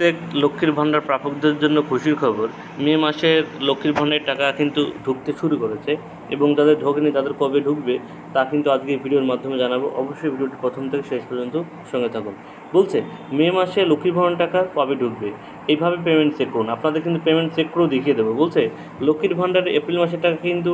প্রত্যেক লক্ষ্মীর ভাণ্ডার প্রাপকদের জন্য খুশির খবর। মে মাসের লক্ষ্মীর ভাণ্ডারের টাকা কিন্তু ঢুকতে শুরু করেছে এবং যাদের ঢোকেনি তাদের কবে ঢুকবে তা কিন্তু আজকে এই ভিডিওর মাধ্যমে জানাবো। অবশ্যই ভিডিওটি প্রথম থেকে শেষ পর্যন্ত সঙ্গে থাকুন। বলছে মে মাসে লক্ষ্মীর ভাণ্ডার টাকা কবে ঢুকবে, এইভাবে পেমেন্ট চেক করুন। আপনাদের কিন্তু পেমেন্ট চেক করেও দেখিয়ে দেবো। বলছে লক্ষ্মীর ভাণ্ডারে এপ্রিল মাসের টাকা কিন্তু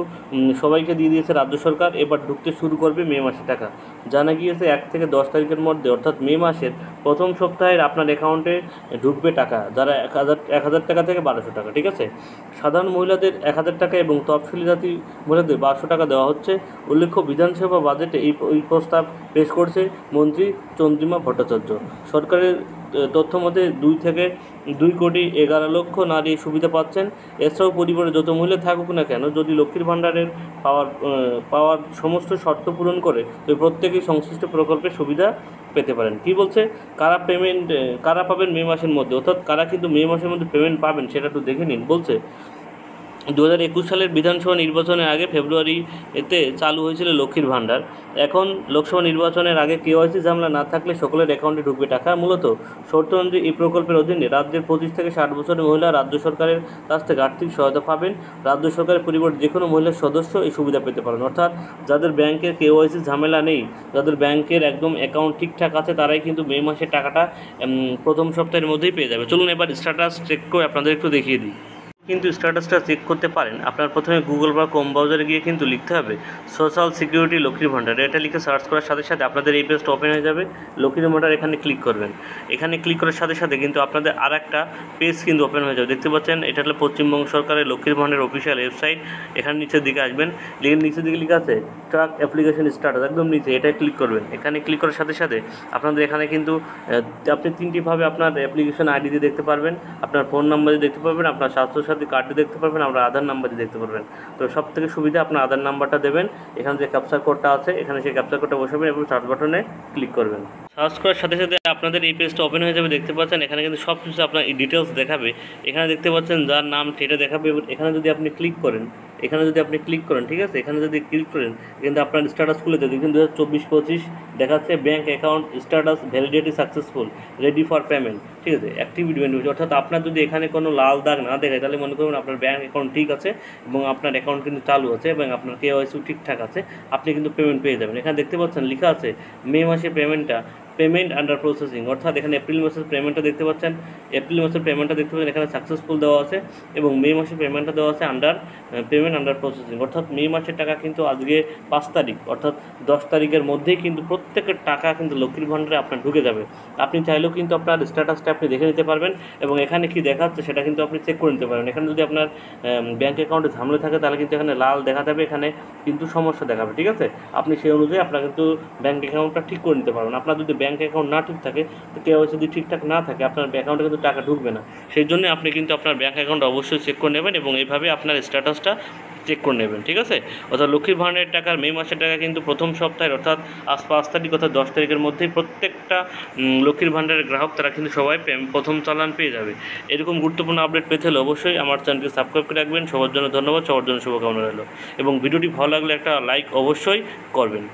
সবাইকে দিয়ে দিয়েছে রাজ্য সরকার, এবার ঢুকতে শুরু করবে মে মাসের টাকা। জানা গিয়েছে 1 থেকে 10 তারিখের মধ্যে অর্থাৎ মে মাসের প্রথম সপ্তাহের আপনার অ্যাকাউন্টে ঢুকবে টাকা, যারা 1,000 টাকা থেকে 1,200 টাকা, ঠিক আছে। সাধারণ মহিলাদের 1,000 টাকা এবং তফসিলি জাতি মহিলাদের 1,200 টাকা দেওয়া হচ্ছে। উল্লেখ্য, বিধানসভা বাজেটে এই প্রস্তাব পেশ করছে মন্ত্রী চন্দ্রিমা ভট্টাচার্য। সরকারের তথ্য মতে 2,11,00,000 নারী সুবিধা পাচ্ছেন। এছাড়াও পরিবারে যত মহিলা থাকুক না কেন, যদি লক্ষ্মীর ভাণ্ডারের পাওয়ার সমস্ত শর্ত পূরণ করে তো প্রত্যেকেই সংশ্লিষ্ট প্রকল্পের সুবিধা পেতে পারেন। কি বলছে, কারা পাবেন মে মাসের মধ্যে, অর্থাৎ কারা কিন্তু মে মাসের মধ্যে পেমেন্ট পাবেন সেটা একটু দেখে নিন। বলছে 2021 সালের বিধানসভা নির্বাচনের আগে ফেব্রুয়ারিতে চালু হয়েছিল লক্ষ্মীর ভাণ্ডার। এখন লোকসভা নির্বাচনের আগে কেওয়াইসি ঝামেলা না থাকলে সকলের অ্যাকাউন্টে ঢুকবে টাকা। মূলত শর্ত অনুযায়ী এই প্রকল্পের অধীনে রাজ্যের 25 থেকে 60 বছরের মহিলা রাজ্য সরকারের কাছ থেকে আর্থিক সহায়তা পাবেন। রাজ্য সরকারের পরিবারের যে কোনো মহিলার সদস্য এই সুবিধা পেতে পারেন। অর্থাৎ যাদের ব্যাংকের কেওয়াইসি ঝামেলা নেই, যাদের ব্যাংকের একদম অ্যাকাউন্ট ঠিকঠাক আছে, তারাই কিন্তু মে মাসের টাকাটা প্রথম সপ্তাহের মধ্যেই পেয়ে যাবে। চলুন এবার স্ট্যাটাস চেক করে আপনাদের একটু দেখিয়ে দিই। কিন্তু স্ট্যাটাসটা চেক করতে পারেন। আপনার প্রথমে গুগল বা ক্রোম ব্রাউজারে গিয়ে কিন্তু লিখতে হবে সোশ্যাল সিকিউরিটি লক্ষ্মীর ভাণ্ডার। এটা লিখে সার্চ করার সাথে সাথে আপনাদের এই পেজটা ওপেন হয়ে যাবে। লক্ষ্মীর ভাণ্ডার এখানে ক্লিক করবেন। এখানে ক্লিক করার সাথে সাথে কিন্তু আপনাদের আর একটা পেজ কিন্তু ওপেন হয়ে যাবে। দেখতে পাচ্ছেন, এটা হলো পশ্চিমবঙ্গ সরকারের লক্ষ্মীর ভাণ্ডার অফিসিয়াল ওয়েবসাইট। এখানে নিচের দিকে আসবেন, নিচের দিকে লেখা আছে ট্র্যাক অ্যাপ্লিকেশন স্ট্যাটাস, একদম নিচে এটাই ক্লিক করবেন। এখানে ক্লিক করার সাথে সাথে আপনাদের এখানে কিন্তু আপনি 3টিভাবে আপনার অ্যাপ্লিকেশন আইডি দিয়ে দেখতে পারবেন, আপনার ফোন নাম্বার দিয়ে দেখতে পারবেন, আপনার স্বাস্থ্যসাথী কার্ড দিয়ে দেখতে পারবেন, আপনার আধার নাম্বার দিয়ে দেখতে পারবেন। তো সবথেকে সুবিধা আপনার আধার নাম্বারটা দেবেন, এখানে যে ক্যাপচার কোডটা আছে এখানে সেই ক্যাপচার কোডটা বসাবেন এবং সার্চ বাটনে ক্লিক করবেন। সার্চ করার সাথে সাথে আপনাদের এই পেজটা ওপেন হয়ে যাবে। দেখতে পাচ্ছেন এখানে কিন্তু সব কিছু আপনার ডিটেলস দেখাবে। এখানে দেখতে পাচ্ছেন যার নাম সেটা দেখাবে। এখানে যদি আপনি ক্লিক করেন, ঠিক আছে, এখানে যদি ক্লিক করেন কিন্তু আপনার স্ট্যাটাস খুলে দেবে। কিন্তু 2024-25 দেখাচ্ছে bank account status validity successful, ready for payment, ঠিক আছে, অ্যাক্টিভিটি বেনিফিট। অর্থাৎ আপনার যদি এখানে কোনো লাল দাগ না দেখায় তাহলে মনে করুন আপনার ব্যাঙ্ক অ্যাকাউন্ট ঠিক আছে এবং আপনার অ্যাকাউন্ট কিন্তু চালু আছে এবং আপনার কেওয়াইসি ঠিকঠাক আছে, আপনি কিন্তু পেমেন্ট পেয়ে যাবেন। এখানে দেখতে পাচ্ছেন লেখা আছে মে মাসে পেমেন্ট আন্ডার প্রসেসিং, অর্থাৎ এখানে এপ্রিল মাসের পেমেন্টটা দেখতে পাচ্ছেন, এখানে সাকসেসফুল দেওয়া আছে এবং মে মাসের পেমেন্টটা দেওয়া আছে পেমেন্ট আন্ডার প্রসেসিং। অর্থাৎ মে মাসের টাকা কিন্তু আজকে 5 তারিখ, অর্থাৎ 10 তারিখের মধ্যেই কিন্তু প্রত্যেকের টাকা কিন্তু লক্ষ্মীর ভাণ্ডারে আপনার ঢুকে যাবে। আপনি চাইলেও কিন্তু আপনার স্ট্যাটাসটা আপনি দেখে নিতে পারবেন এবং এখানে কি দেখাচ্ছে সেটা কিন্তু আপনি চেক করে নিতে পারবেন। এখানে যদি আপনার ব্যাঙ্ক অ্যাকাউন্টে ঝামেলা থাকে তাহলে কিন্তু এখানে লাল দেখা যাবে, এখানে কিন্তু সমস্যা দেখাবে, ঠিক আছে। আপনি সেই অনুযায়ী আপনার কিন্তু ব্যাঙ্ক অ্যাকাউন্টটা ঠিক করে নিতে পারবেন। আপনার যদি ব্যাঙ্ক অ্যাকাউন্ট না ঠিক থাকে, তো কেওয়াইসি যদি ঠিকঠাক না থাকে, আপনার অ্যাকাউন্টে কিন্তু টাকা ঢুকবে না। সেই জন্য আপনি কিন্তু আপনার ব্যাঙ্ক অ্যাকাউন্ট অবশ্যই চেক করে নেবেন এবং এইভাবে আপনার স্ট্যাটাসটা চেক করে নেবেন, ঠিক আছে। অর্থাৎ লক্ষ্মীর ভাণ্ডারের টাকার মে মাসের টাকা কিন্তু প্রথম সপ্তাহের অর্থাৎ আজ 5 তারিখ অর্থাৎ 10 তারিখের মধ্যেই প্রত্যেকটা লক্ষ্মীর ভাণ্ডারের গ্রাহক তারা কিন্তু সবাই প্রথম চালান পেয়ে যাবে। এরকম গুরুত্বপূর্ণ আপডেট পেতে হলে অবশ্যই আমার চ্যানেলকে সাবস্ক্রাইব করে রাখবেন। সবার জন্য ধন্যবাদ, সবার জন্য শুভকামনা রইল এবং ভিডিওটি ভালো লাগলে একটা লাইক অবশ্যই করবেন।